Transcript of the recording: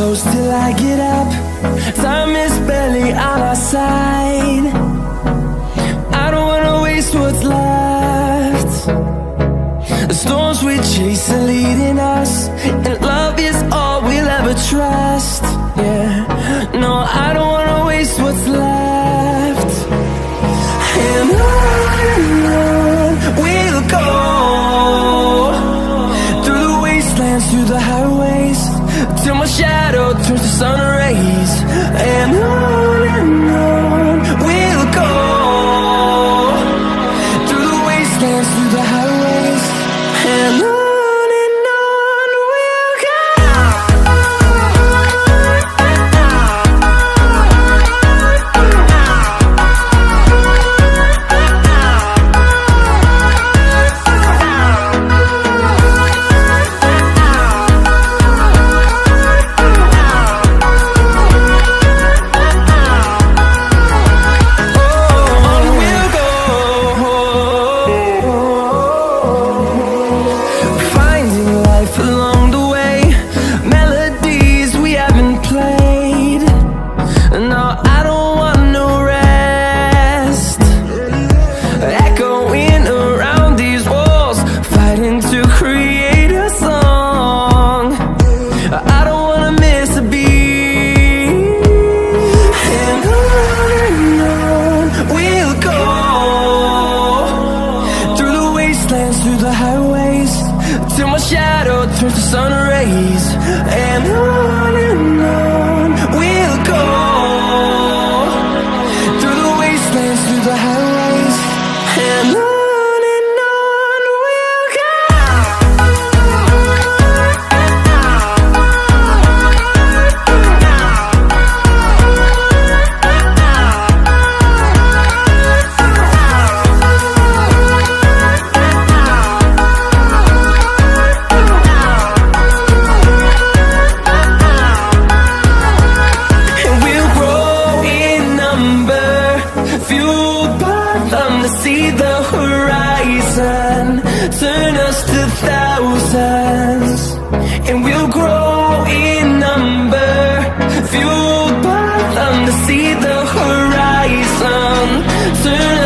close till I get up. Time is barely on our side. I don't wanna waste what's left. The storms we chase are leading us, and love is all we'll ever trust. Yeah, no, I don't wanna waste what's left. And on we'll go, through the wastelands, through the highways, till my shadow turns to sun rays. And on we'll go, through the wastelands, through the highways, and on we'll go. Through the highways, till my shadow turns to sun rays. And on we'll go, through the wastelands, through the highways, and on we'll go. See the horizon, turn us to thousands, and we'll grow in number, fueled by them to see the horizon, turn